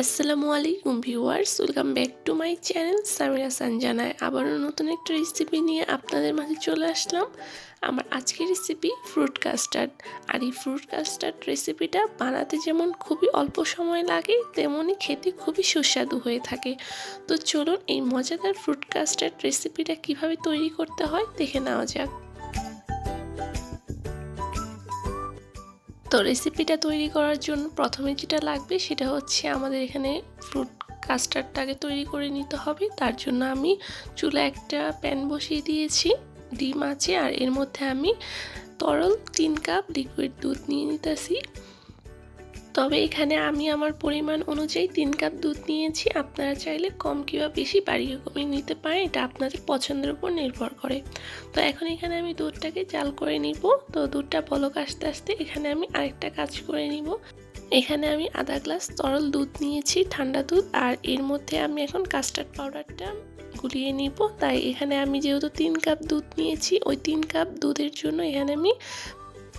আসসালামু আলাইকুম viewers, welcome back to my channel Samira সানজানায়। আবারও নতুন একটা রেসিপি নিয়ে আপনাদের মাঝে চলে আসলাম। আমার আজকের রেসিপি ফ্রুট কাস্টার্ড। আর এই ফ্রুট কাস্টার্ড রেসিপিটা বানাতে যেমন খুবই অল্প সময় লাগে, তেমনই খেতে খুবই সুস্বাদু হয়ে থাকে। তো চলুন এই মজাদার ফ্রুট কাস্টার্ড রেসিপিটা কিভাবে তৈরি করতে হয় দেখে নেওয়া যাক। তো রেসিপিটা তৈরি করার জন্য প্রথমে যেটা লাগবে সেটা হচ্ছে আমাদের এখানে ফ্রুট কাস্টার্ডটাকে তৈরি করে নিতে হবে। তার জন্য আমি চুলায় একটা প্যান বসিয়ে দিয়েছি, ডিম আছে, আর এর মধ্যে আমি তরল 3 কাপ লিকুইড দুধ নিয়ে নিতেছি। তবে এখানে আমি আমার পরিমাণ অনুযায়ী 3 কাপ দুধ নিয়েছি। আপনারা চাইলে কম কিংবা বেশি বাড়িয়ে কমিয়ে নিতে পারেন, এটা আপনাদের পছন্দের উপর নির্ভর করে। তো এখন এখানে আমি দুধটাকে জাল করে নিব। তো দুধটা বলক আসতে আসতে এখানে আমি আরেকটা কাজ করে নিব। এখানে আমি আধা গ্লাস তরল দুধ নিয়েছি, ঠান্ডা দুধ, আর এর মধ্যে আমি এখন কাস্টার্ড পাউডারটা গুলিয়ে নিব। তাই এখানে আমি যেহেতু 3 কাপ দুধ নিয়েছি, ওই 3 কাপ দুধের জন্য এখানে আমি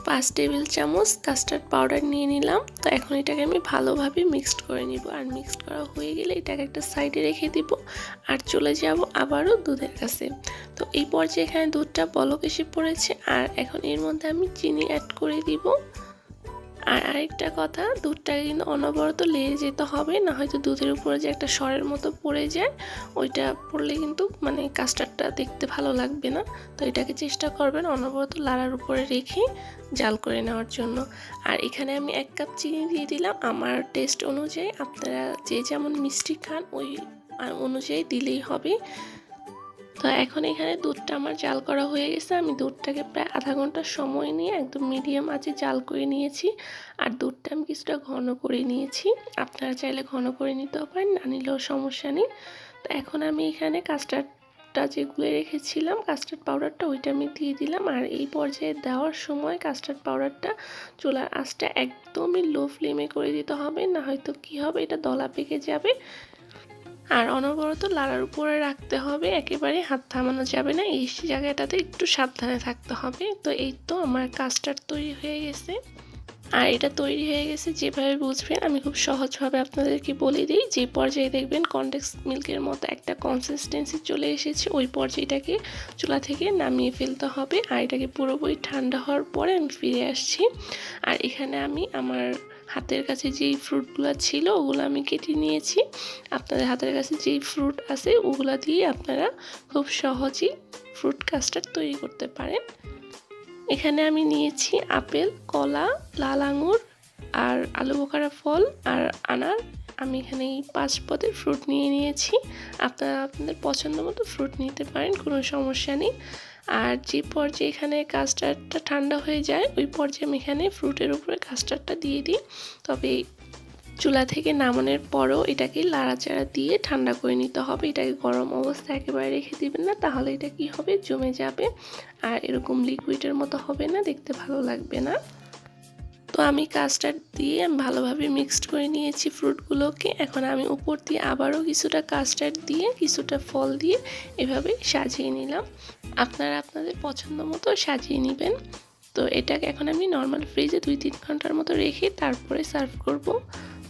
5 টেবিল চামচ কাস্টার্ড পাউডার নিয়ে নিলাম। তো এখন এটাকে আমি ভালোভাবে মিক্সড করে নিব। আর মিক্সড করা হয়ে গেলে এটাকে একটা সাইডে রেখে দিব আর চলে যাব আবারও দুধের কাছে। তো এই পর্যায়ে এখানে দুধটা বলক এসে পড়েছে, আর এখন এর মধ্যে আমি চিনি অ্যাড করে দিব। আর আরেকটা কথা, দুধটাকে কিন্তু অনবরত লেগে যেতে হবে, না হয়তো দুধের উপরে যে একটা সরের মতো পড়ে যায়, ওইটা পড়লে কিন্তু কাস্টার্ডটা দেখতে ভালো লাগবে না। তো এটাকে চেষ্টা করবেন অনবরত লাড়ার উপরে রেখে জাল করে নেওয়ার জন্য। আর এখানে আমি 1 কাপ চিনি দিয়ে দিলাম আমার টেস্ট অনুযায়ী। আপনারা যে যেমন মিষ্টি খান ওই অনুযায়ী দিলেই হবে। তো এখন এখানে দুধটা আমার জাল করা হয়ে গেছে। আমি দুধটাকে প্রায় আধা ঘন্টা সময় নিয়ে একদম মিডিয়াম আঁচে জাল করে নিয়েছি। আর দুধটা আমি কিছুটা ঘন করে নিয়েছি, আপনারা চাইলে ঘন করে নিতেও পারেন, না নিলেও সমস্যা নেই। তো এখন আমি এখানে কাস্টার্ডটা যেগুলো রেখেছিলাম, কাস্টার্ড পাউডারটা, ওইটা আমি দিয়ে দিলাম। আর এই পর্যায়ে দেওয়ার সময় কাস্টার্ড পাউডারটা চুলার আঁচটা একদমই লো ফ্লেমে করে দিতে হবে, না হয়তো কি হবে, এটা দলা পেকে যাবে। আর অনবরত লাড়ার উপরে রাখতে হবে, একেবারে হাত থামানো যাবে না, এই জায়গাটাতে একটু সাবধানে থাকতে হবে। তো এই তো আমার কাস্টার্ড তৈরি হয়ে গেছে। আর এটা তৈরি হয়ে গেছে যেভাবে বুঝবেন আমি খুব সহজভাবে আপনাদেরকে বলে দিই। যে পর্যায়ে দেখবেন কনডেন্স মিল্কের মতো একটা কনসিস্টেন্সি চলে এসেছে, ওই পর্যায়টাকে চুলা থেকে নামিয়ে ফেলতে হবে। আর এটাকে পুরোপুরি ঠান্ডা হওয়ার পরে আমি ফিরে আসছি। আর এখানে আমি আমার হাতের কাছে যেই ফ্রুটগুলো ছিল ওগুলো আমি কেটে নিয়েছি। আপনাদের হাতের কাছে যেই ফ্রুট আছে ওগুলো দিয়ে আপনারা খুব সহজেই ফ্রুট কাস্টার্ড তৈরি করতে পারেন। এখানে আমি নিয়েছি আপেল, কলা, লাল আঙুর, আর আলু বোখারা ফল, আর আনার। আমি এখানে এই 5 পদের ফ্রুট নিয়ে নিয়েছি। আপনারা আপনাদের পছন্দ মতো ফ্রুট নিতে পারেন, কোনো সমস্যা নেই। আর যে পর্যায়ে এখানে কাস্টার্ডটা ঠান্ডা হয়ে যায়, ওই পর্যায়ে আমি এখানে ফ্রুটের উপরে কাস্টার্ডটা দিয়ে দিই। তবে চুলা থেকে নামানোর পরও এটাকে লাড়াচাড়া দিয়ে ঠান্ডা করে নিতে হবে। এটাকে গরম অবস্থায় একেবারে রেখে দিবেন না, তাহলে এটা কি হবে, জমে যাবে আর এরকম লিকুইডের মতো হবে না, দেখতে ভালো লাগবে না। তো আমি কাস্টার্ড দিয়ে আমি ভালোভাবে মিক্সড করে নিয়েছি ফ্রুটগুলোকে। এখন আমি উপর দিয়ে আবারও কিছুটা কাস্টার্ড দিয়ে কিছুটা ফল দিয়ে এভাবে সাজিয়ে নিলাম। আপনারা আপনাদের পছন্দ মতো সাজিয়ে নেবেন। তো এটাকে এখন আমি নর্মাল ফ্রিজে 2-3 ঘন্টার মতো রেখে তারপরে সার্ভ করব।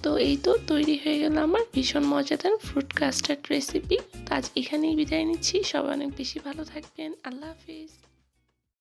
তো এই তো তৈরি হয়ে গেল আমার ভীষণ মজাদার ফ্রুট কাস্টার্ড রেসিপি। তো আজ এখানেই বিদায় নিচ্ছি। সবাই অনেক বেশি ভালো থাকবেন। আল্লাহ হাফিজ।